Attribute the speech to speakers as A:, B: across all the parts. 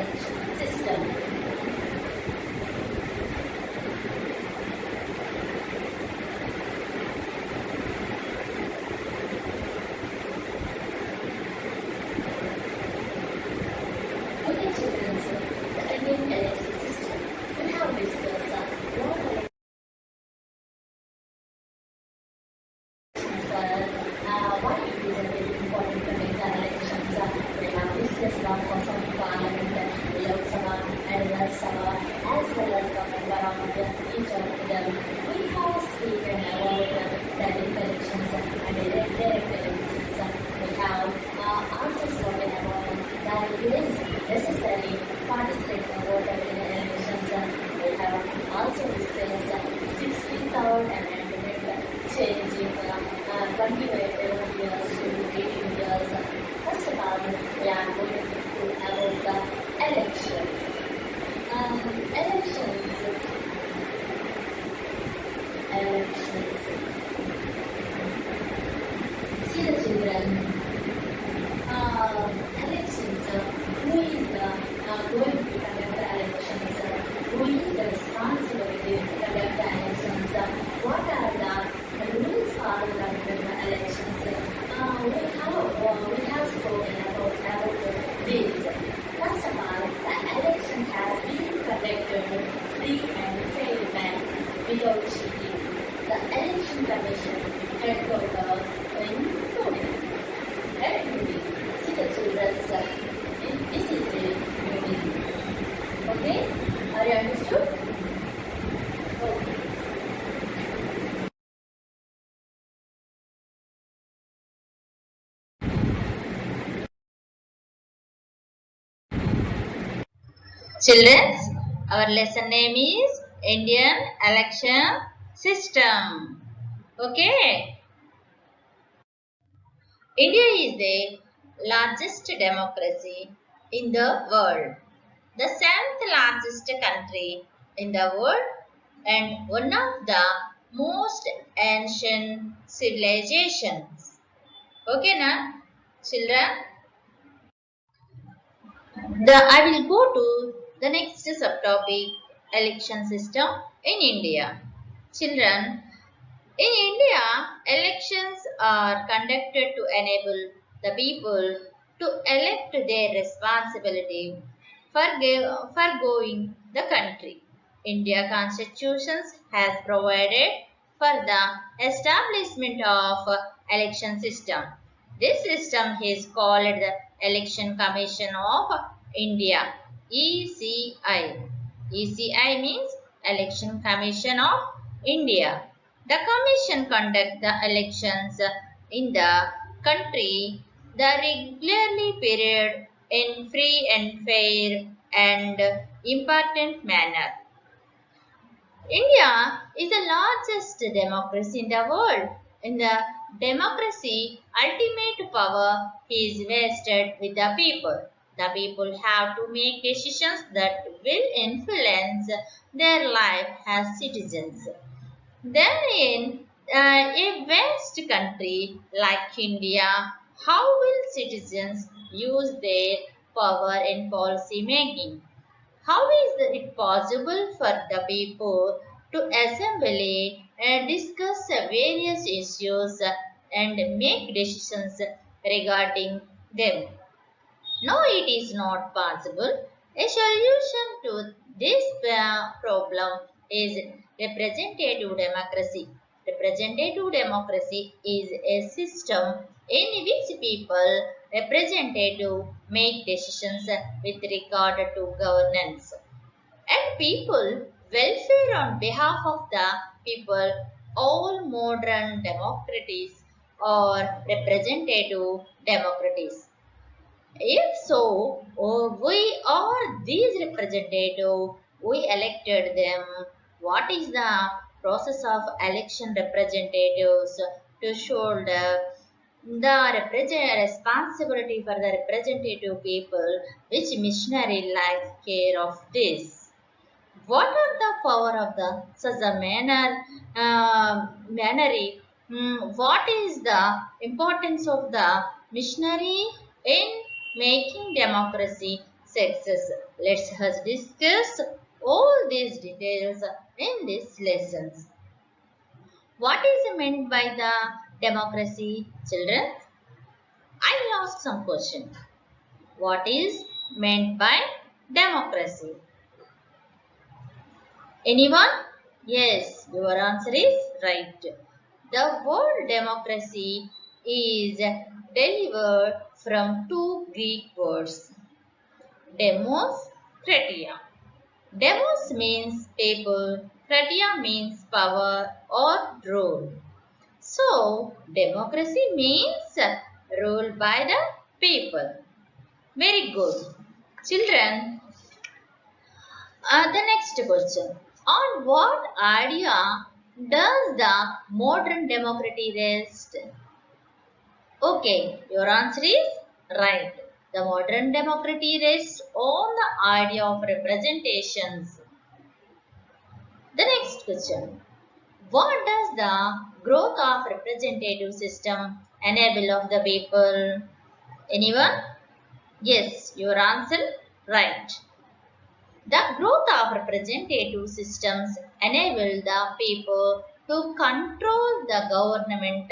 A: election system. Necessary participate in voter elections. We have also discussed 63rd amendment changing 28 years to 18 years. First of all, we are going to about the elections. Elections. See the children. Elections. Who is going to conduct the elections? Who is the responsibility to conduct the elections? What are the rules for conducting the elections? We have spoken about this. First of all, the election has been conducted free and fair manner without cheating. The election commission headquarters in Pune. Let me see the children's. This is the meaning. Okay? Are you understood? Okay. Children, our lesson name is Indian Election System. Okay? India is the largest democracy in the world, the 7th largest country in the world, and one of the most ancient civilizations. Okay, na, children? I will go to the next subtopic, election system in India. Children, in India, elections are conducted to enable the people to elect their responsibility for going the country. India Constitution has provided for the establishment of election system. This system is called the Election Commission of India, ECI. ECI means Election Commission of India. The commission conducts the elections in the country the regularly period in free and fair and important manner. India is the largest democracy in the world. In the democracy, ultimate power is vested with the people. The people have to make decisions that will influence their life as citizens. Then in a vast country like India, how will citizens use their power in policy making? How is it possible for the people to assemble and discuss various issues and make decisions regarding them? No, it is not possible. A solution to this problem is representative democracy. Representative democracy is a system in which people representative make decisions with regard to governance and people welfare on behalf of the people. All modern democracies are representative democracies. If so, we are these representatives, we elected them. What is the process of election representatives to shoulder the responsibility for the representative people, which missionary likes care of this? What are the power of the such a mannery? What is the importance of the missionary in making democracy sexes. Let's us discuss all these details in these lessons. What is meant by the democracy, children? I will ask some question. What is meant by democracy? Anyone? Yes, your answer is right. The word democracy is derived from two Greek words, demos, kratia. Demos means people, kratia means power or rule. So, democracy means rule by the people. Very good. Children, the next question. On what idea does the modern democracy rest? Okay, your answer is right. The modern democracy rests on the idea of representations. The next question. What does the growth of representative system enable of the people? Anyone? Yes, your answer right. The growth of representative systems enable the people to control the government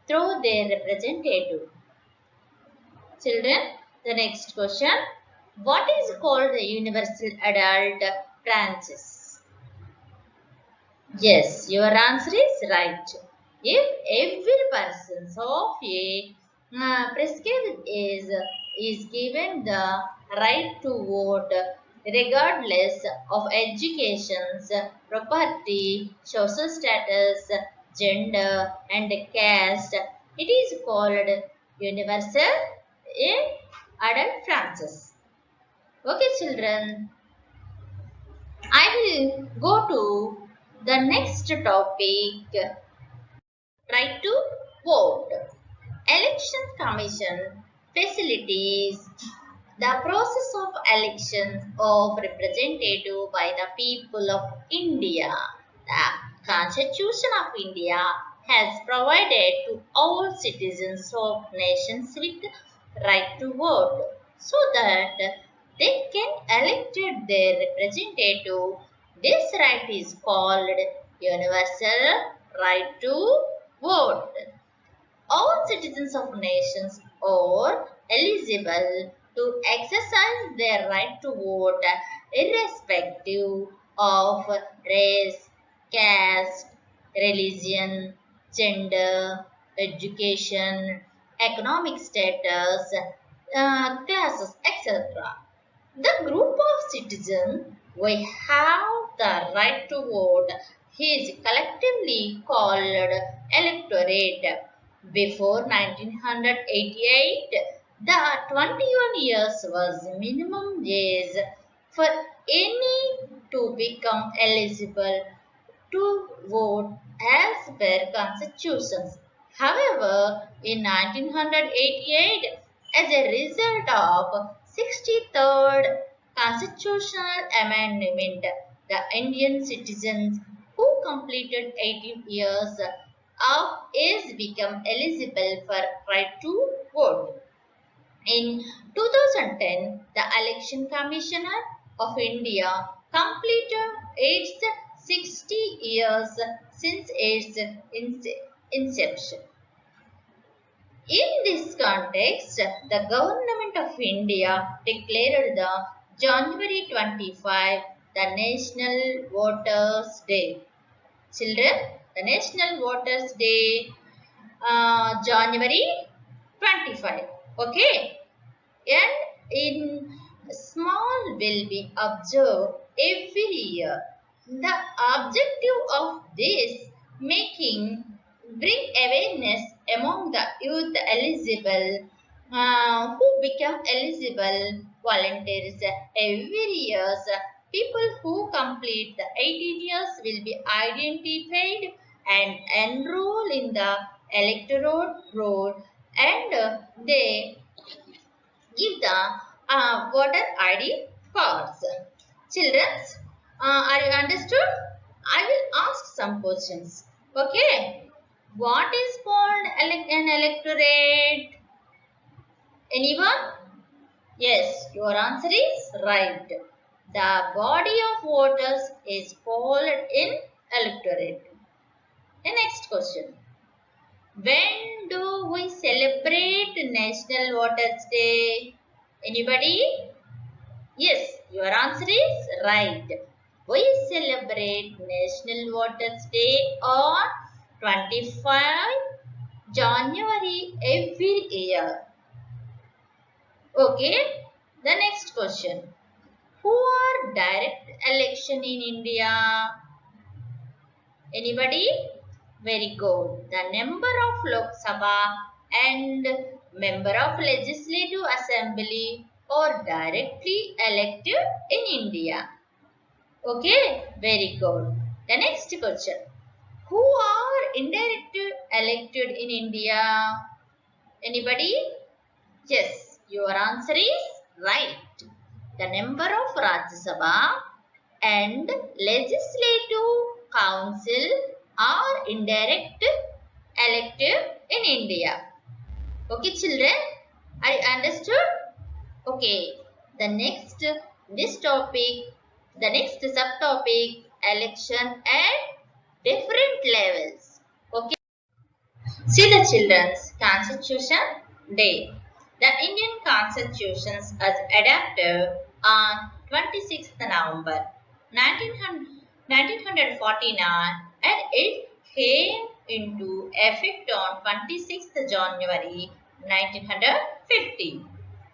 A: through their representative. Children, the next question. What is called the universal adult branches? Yes, your answer is right. If every person of a prescribed age is given the right to vote regardless of educations, property, social status, gender and caste, it is called universal in adult branches. Okay, children. I will go to the next topic, right to vote. Election Commission facilities the process of elections of representative by the people of India. The Constitution of India has provided to all citizens of nations with right to vote so that they can elect their representative. This right is called universal right to vote. All citizens of nations are eligible to exercise their right to vote irrespective of race, caste, religion, gender, education, economic status, classes, etc. The group of citizens who have the right to vote is collectively called electorate. Before 1988, the 21 years was minimum age for any to become eligible to vote as per constitutions. However, in 1988, as a result of 63rd constitutional amendment, the Indian citizens who completed 18 years of age become eligible for right to vote. In 2010, the Election Commissioner of India completed its 60 years since its inception. In this context, the Government of India declared the January 25 the National Voters' Day. Children, the National Voters' Day, January 25. Okay. And in small will be observed every year. The objective of this making bring awareness among the youth eligible who become eligible volunteers every year. People who complete the 18 years will be identified and enroll in the electoral roll, and they give the voter ID cards. Children, are you understood? I will ask some questions. Okay. What is called an electorate? Anyone? Yes, your answer is right. The body of voters is called in electorate. The next question. When do we celebrate National Voters Day? Anybody? Yes, your answer is right. We celebrate National Voters Day on 25 January every year. Okay, the next question. Who are direct election in India? Anybody? Very good. The member of Lok Sabha and member of Legislative Assembly are directly elected in India. Okay, very good. The next question. Who are indirectly elected in India? Anybody? Yes, your answer is right. The number of Rajya Sabha and Legislative Council are indirect elected in India. Okay, children, are you understood? Okay, the next subtopic, election at different levels. Okay. See the Children's Constitution Day. The Indian Constitution was adopted on 26th November 1949 and it came into effect on 26th January 1950.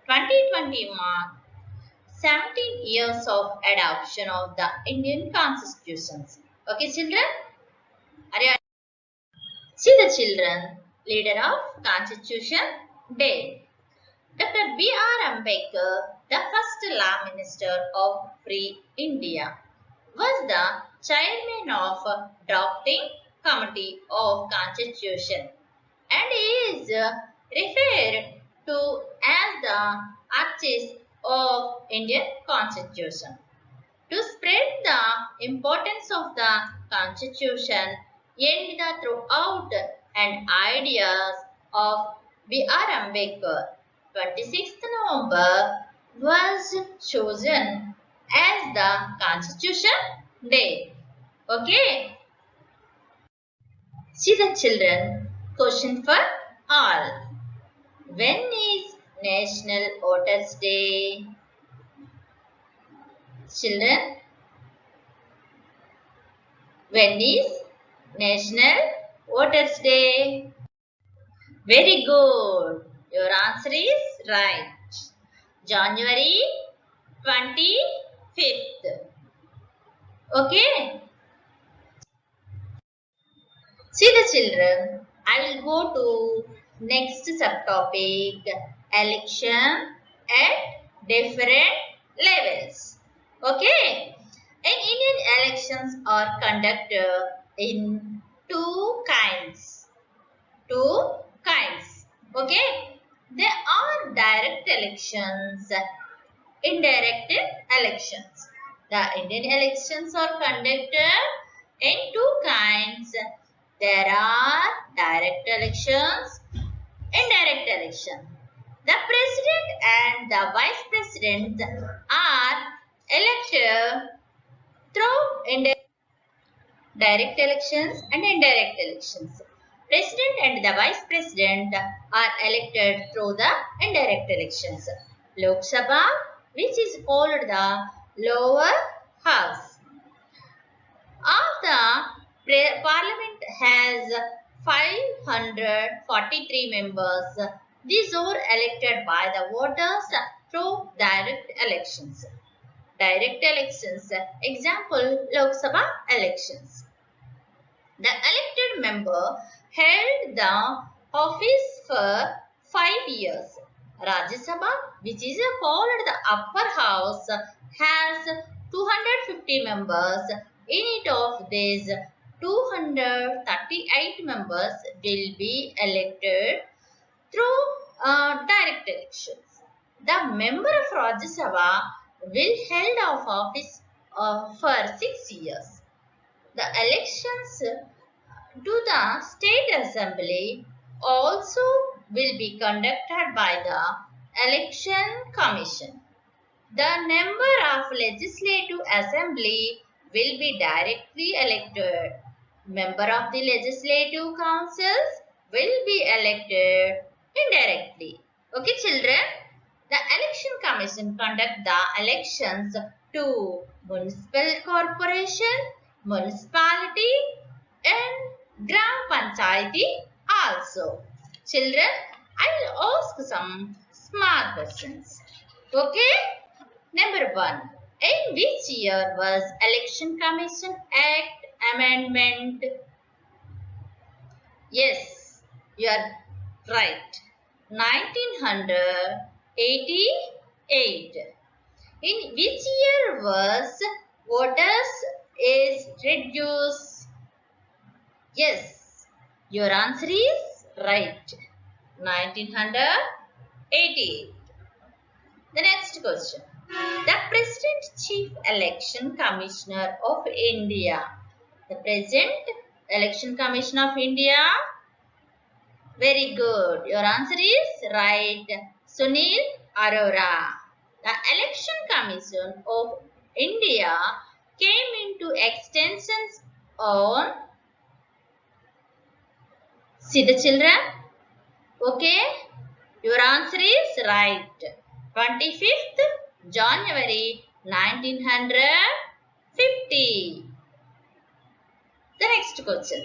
A: 2020 marked 17 years of adoption of the Indian Constitution. Okay, children? Are you See the children, leader of Constitution Day. Dr. B.R. Ambedkar, the first Law Minister of Free India, was the chairman of drafting committee of Constitution and is referred to as the architect of Indian Constitution. To spread the importance of the Constitution and the throughout and ideas of B.R. Ambedkar, 26th November was chosen as the Constitution Day. Okay? See the children. Question for all. When is National Voters Day? Children, when is National Voters Day? Very good. Your answer is right. January 25th. Okay. See the children. I will go to next subtopic, election at different levels. Okay. And Indian elections are conducted in two kinds. Okay. There are direct elections, indirect elections. The Indian elections are conducted in two kinds. There are direct elections, indirect elections. The president and the vice president are elected through direct elections and indirect elections. President and the vice president are elected through the indirect elections. Lok Sabha, which is called the lower house of the parliament, has 543 members. These are elected by the voters through direct elections. Direct elections, example, Lok Sabha elections. The elected member held the office for 5 years. Rajya Sabha, which is called the upper house, has 250 members. In it of these, 238 members will be elected through direct elections. The member of Rajya Sabha will held of office for 6 years. The elections to the State Assembly also will be conducted by the Election Commission. The member of Legislative Assembly will be directly elected. Member of the Legislative Councils will be elected indirectly. Okay, children? The Election Commission conduct the elections to municipal corporation, municipality and Gram Panchayati also. Children, I will ask some smart questions. Okay? Number 1. In which year was Election Commission Act amendment? Yes, you are right. 1988. In which year was voters age reduced? Yes, your answer is right. 1988. The next question. The President Chief Election Commissioner of India. The President Election Commission of India. Very good. Your answer is right. Sunil Arora. The Election Commission of India came into extensions on. See the children? Okay. Your answer is right. 25th January 1950. The next question.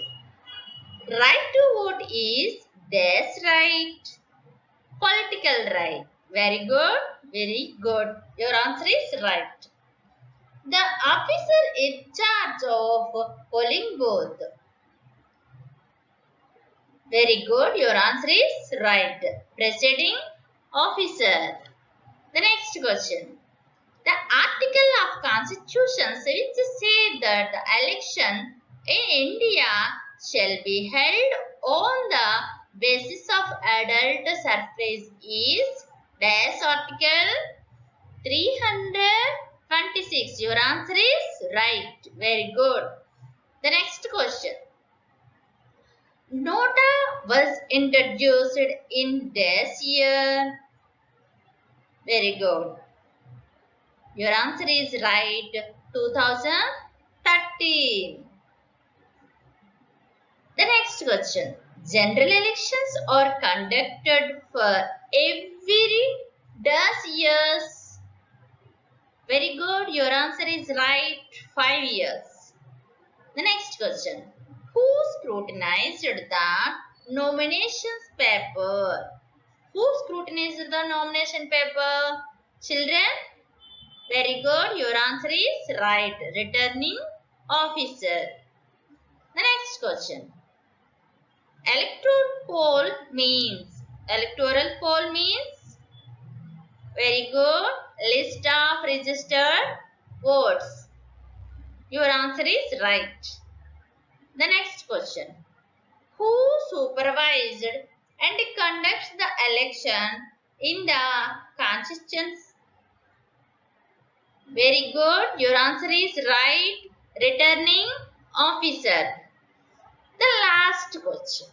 A: Right to vote is this right? Political right. Very good. Very good. Your answer is right. The officer in charge of polling booth. Very good. Your answer is right. Presiding officer. The next question. The article of Constitution which say that the election in India shall be held on the basis of adult suffrage is dash article 326. Your answer is right. Very good. The next question. Nota was introduced in this year. Very good. Your answer is right. 2013. The next question. General elections are conducted for every dash years. Very good. Your answer is right. 5 years. The next question. Who scrutinized the nominations paper? Who scrutinized the nomination paper? Children? Very good. Your answer is right. Returning officer. The next question. Electoral poll means. Electoral poll means. Very good. List of registered votes. Your answer is right. The next question. Who supervised and conducts the election in the constituency? Very good. Your answer is right. Returning officer. The last question.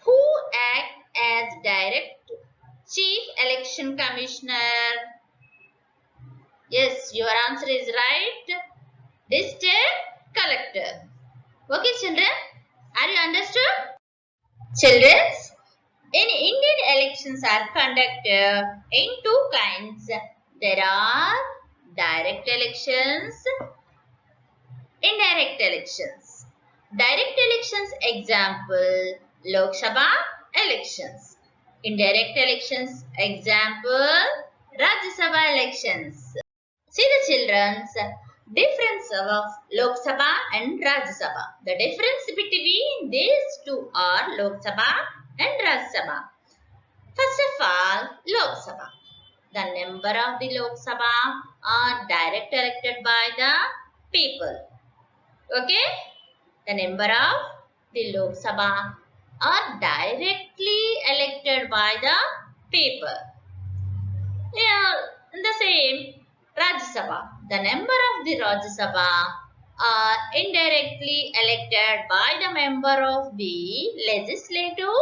A: Who acts as direct chief election commissioner? Yes, your answer is right. District collector. Okay, children. Are you understood? Children, in Indian elections are conducted in two kinds. There are direct elections, indirect elections. Direct elections example Lok Sabha elections. Indirect elections example Rajya Sabha elections. See the children's difference of Lok Sabha and Rajya Sabha. The difference between these two are Lok Sabha and Rajya Sabha. First of all, Lok Sabha. The member of the Lok Sabha are direct elected by the people. Okay? The member of the Lok Sabha are directly elected by the people. Yeah, the same Rajya Sabha. The member of the Rajya Sabha are indirectly elected by the member of the Legislative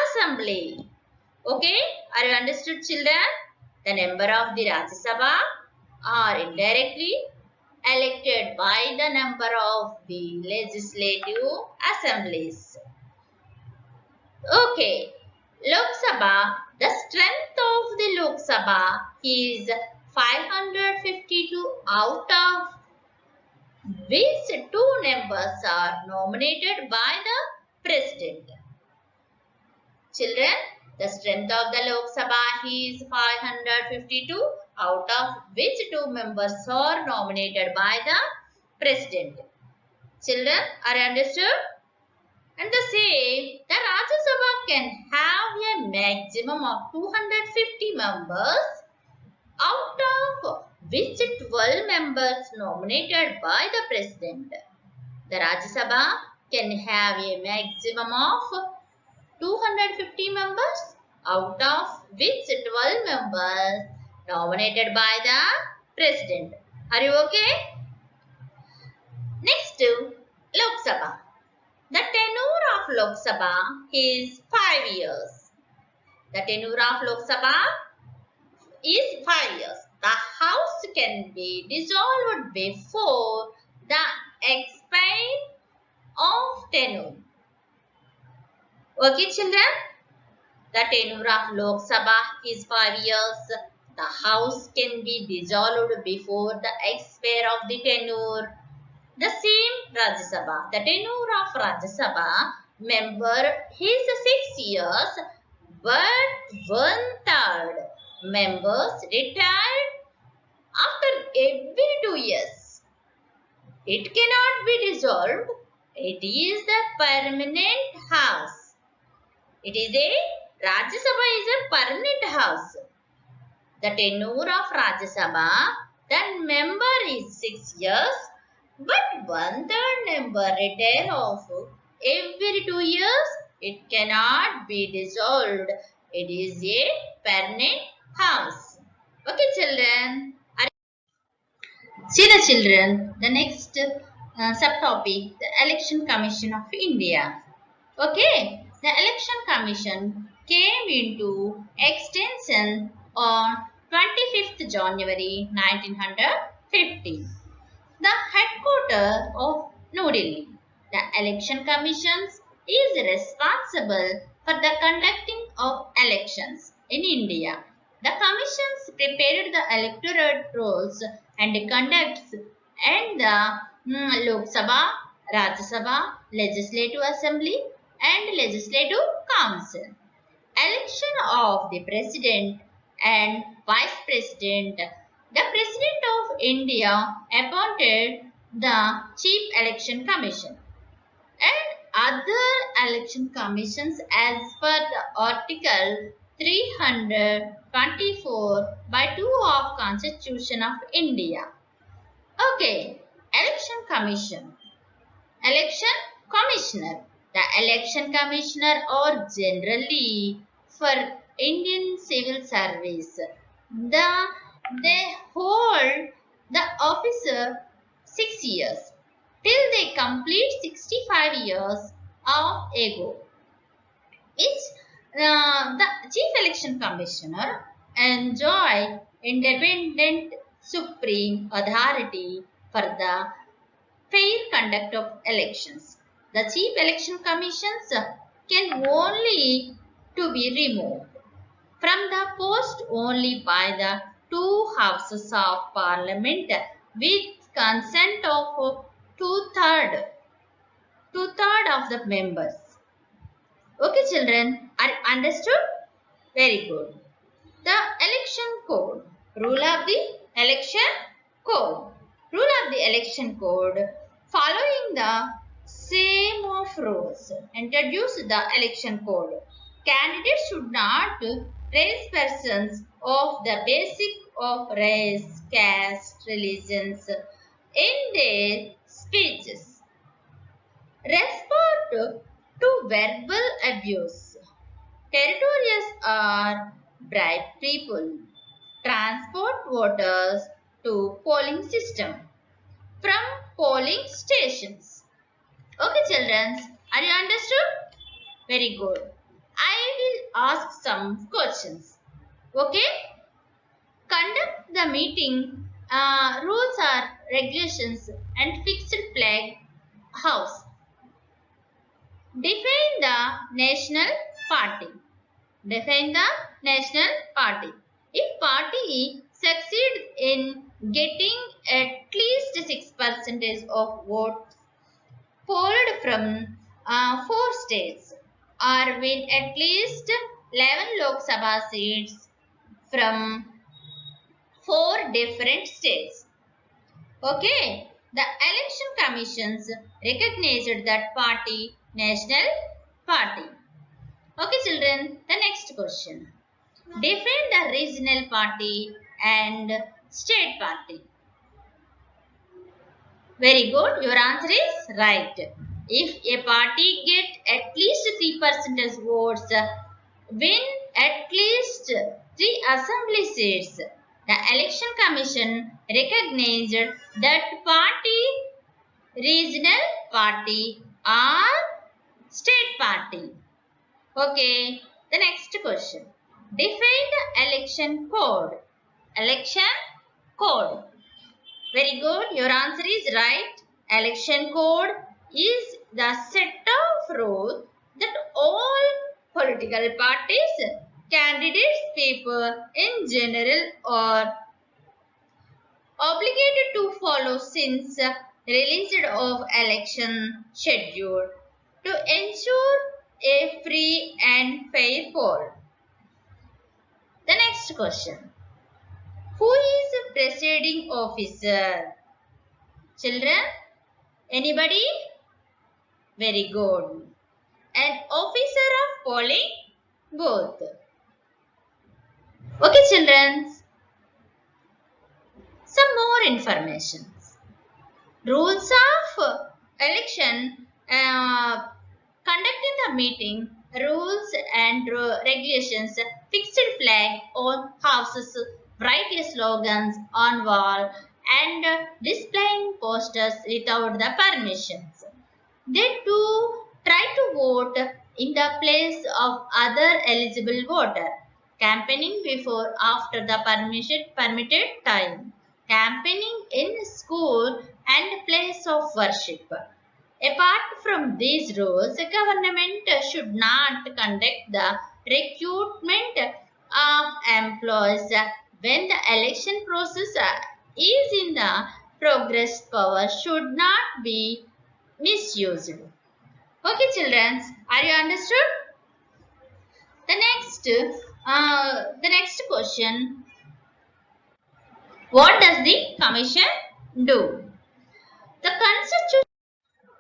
A: Assembly. Okay, are you understood, children? The member of the Rajya Sabha are indirectly elected by the number of the legislative assemblies. Okay, Lok Sabha, the strength of the Lok Sabha is 552, out of which 2 members are nominated by the President. Children, the strength of the Lok Sabha is 552, out of which 2 members are nominated by the President. Children, are you understood? And the same, the Rajya Sabha can have a maximum of 250 members, out of which 12 members nominated by the President. The Rajya Sabha can have a maximum of 250 members, out of which 12 members nominated by the President. Are you okay? Next, Lok Sabha. The tenure of Lok Sabha is 5 years. The tenure of Lok Sabha is 5 years. The House can be dissolved before the expiry of tenure. Okay, children? The tenure of Lok Sabha is 5 years. The House can be dissolved before the expiry of the tenure. The same Rajya Sabha. The tenure of Rajya Sabha member is 6 years, but 1/3 members retired after every 2 years. It cannot be dissolved. It is the permanent house. It is a Rajya Sabha is a permanent house. The tenure of Rajya Sabha, the member is 6 years, but 1/3 member retire of every 2 years. It cannot be dissolved. It is a permanent house. Okay, children. See the children. The next subtopic, the Election Commission of India. Okay, the Election Commission came into extension on 25th January 1950. The headquarters of New Delhi. The Election Commission is responsible for the conducting of elections in India. The commissions prepared the electoral rolls and conducts and the Lok Sabha, Rajya Sabha, Legislative Assembly and Legislative Council. Election of the President and Vice President. The President of India appointed the Chief Election Commission and other election commissions as per the Article 324 by 2 of Constitution of India. Okay, Election Commission. Election Commissioner. The Election Commissioner are generally for Indian civil service. They hold the office 6 years till they complete 65 years of ago. The Chief Election Commissioner enjoy independent supreme authority for the fair conduct of elections. The Chief Election Commissions can only to be removed from the post only by the 2 houses of parliament with consent of two-thirds of the members. Okay, children, are understood? Very good. The election code. Rule of the election code. Rule of the election code. Following the same of rules, introduce the election code. Candidates should not raise persons of the basic of race, caste, religions in their speeches. Respect to verbal abuse. Territorials are bribe people. Transport voters to polling system from polling stations. Okay, children, are you understood? Very good. I will ask some questions. Okay? Conduct the meeting. Rules are regulations and fixed flag house. Define the national party. Define the national party. If party succeeds in getting at least 6% of votes polled from 4 states or win at least 11 Lok Sabha seats from 4 different states. Okay, the election commissions recognized that party national party. Okay, children, the next question. Define the regional party and state party. Very good, your answer is right. If a party get at least 3% votes, win at least 3 assembly seats, the election commission recognized that party, regional party or state party. Okay, the next question. Define the election code. Election code. Very good. Your answer is right. Election code is the set of rules that all political parties, candidates, people in general are obligated to follow since release of election schedule to ensure a free and fair poll. The next question. Who is the presiding officer? Children, anybody? Very good. An officer of polling booth. Okay, children. Some more information. Rules of election, conducting the meeting, rules and regulations, fixed flag on houses, write slogans on wall and displaying posters without the permissions. They too try to vote in the place of other eligible voter. Campaigning before after the permitted time. Campaigning in school and place of worship. Apart from these rules, the government should not conduct the recruitment of employees when the election process is in the progress. Power should not be misused. Okay, children, are you understood? The next question. What does the commission do? The constitution.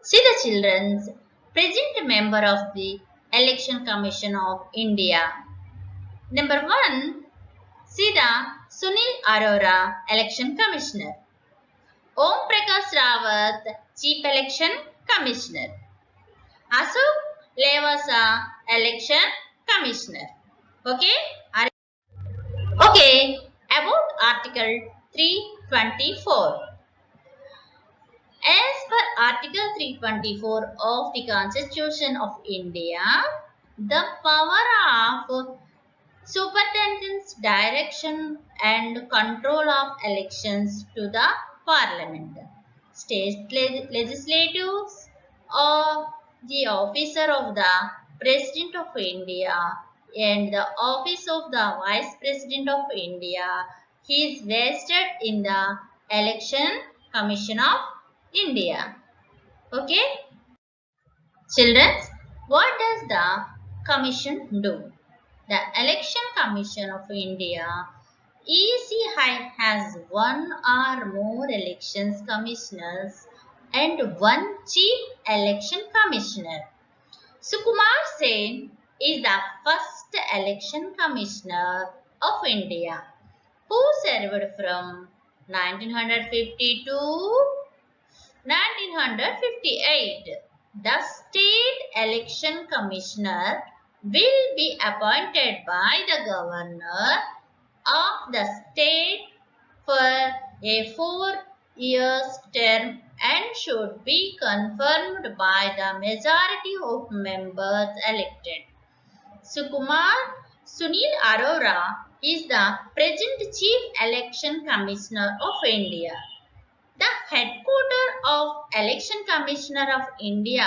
A: See the children's present member of the Election Commission of India. Number 1. See the Sunil Arora, Election Commissioner. Om Prakash Rawat, Chief Election Commissioner. Ashok Levasa, Election Commissioner. Okay, about Article 324. As per Article 324 of the Constitution of India, the power of superintendent's direction and control of elections to the Parliament, state legislatives, or the officer of the President of India and the office of the Vice President of India is vested in the Election Commission of India. Okay? Children, what does the commission do? The Election Commission of India ECI has one or more elections commissioners and one chief election commissioner. Sukumar Sen is the first election commissioner of India who served from 1950 to 1958. The state election commissioner will be appointed by the governor of the state for a 4-year term and should be confirmed by the majority of members elected. Sukumar Sunil Arora is the present Chief Election Commissioner of India. The headquarters of Election Commissioner of India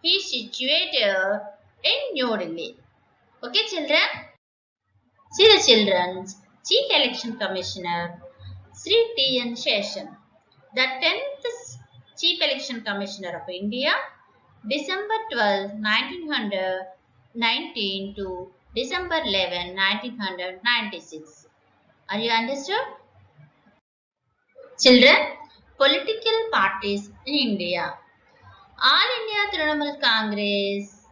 A: is situated in New Delhi. Okay, children? See the children's Chief Election Commissioner Sri T.N. Seshan, the 10th Chief Election Commissioner of India, December 12, 1919 to December 11, 1996. Are you understood? Children, political parties in India. All India Trinamool Congress,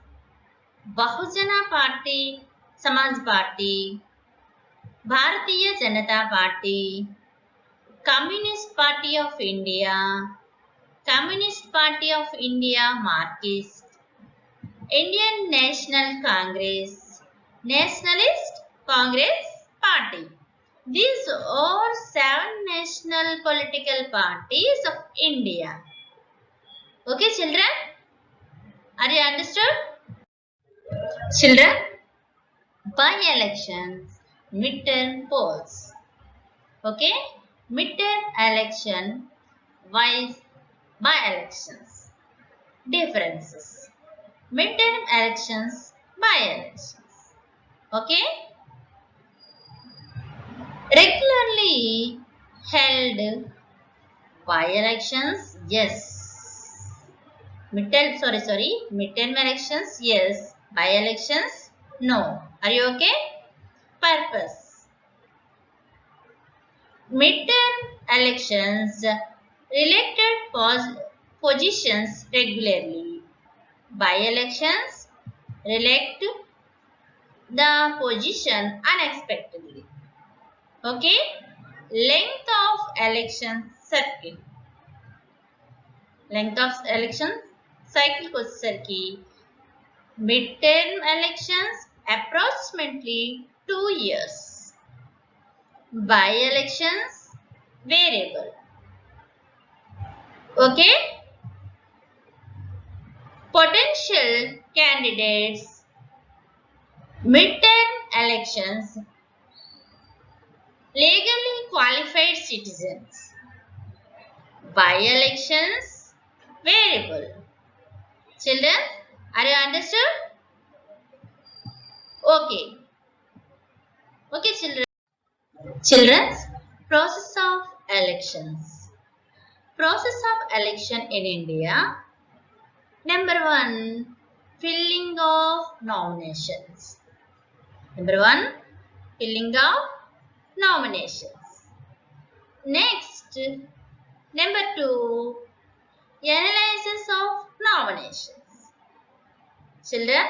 A: Bahujana Party, Samaj Party, Bharatiya Janata Party, Communist Party of India, Communist Party of India Marxist, Indian National Congress, Nationalist Congress Party. These are 7 national political parties of India. Okay, children? Are you understood? Children, by-elections, midterm polls. Okay? Midterm election, by-elections. Differences. Midterm elections, by-elections. Okay? Regularly held by-elections, yes. Midterm elections, yes. By-elections, no. Are you okay? Purpose. Midterm elections elected positions regularly. By-elections elect the position unexpectedly. Okay? Length of election circle. Length of election cycle को circle. Midterm elections approximately 2 years. By-elections variable. Okay? Potential candidates. Midterm elections. Legally qualified citizens. By-elections variable. Children, are you understood? Okay. Okay, children. Children's process of elections. Process of election in India. Number 1, filling of nominations. Number 1, filling of nominations. Next, number 2, analysis of nominations. Children,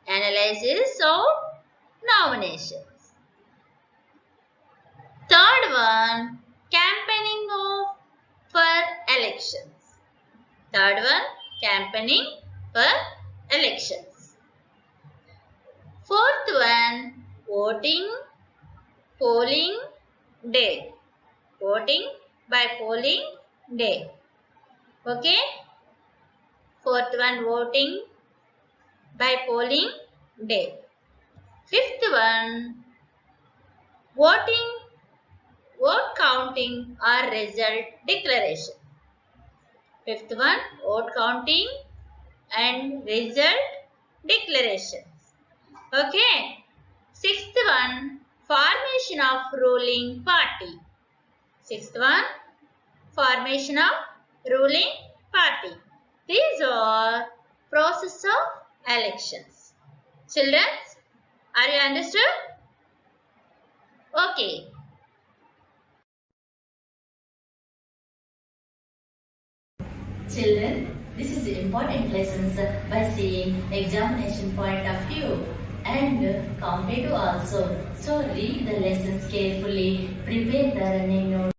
A: analysis of nominations. Third one, campaigning for elections. Third one, campaigning for elections. Fourth one, voting, polling day. Voting by polling day. Okay? Fourth one, voting by polling day. Fifth one, vote counting or result declaration. Fifth one, vote counting and result declarations. Okay. Sixth one, formation of ruling party. Sixth one, formation of ruling party. These are process of elections. Children, are you understood? Okay.
B: Children, this is important lessons by seeing examination point of view and comparative also. So read the lessons carefully, prepare the running notes.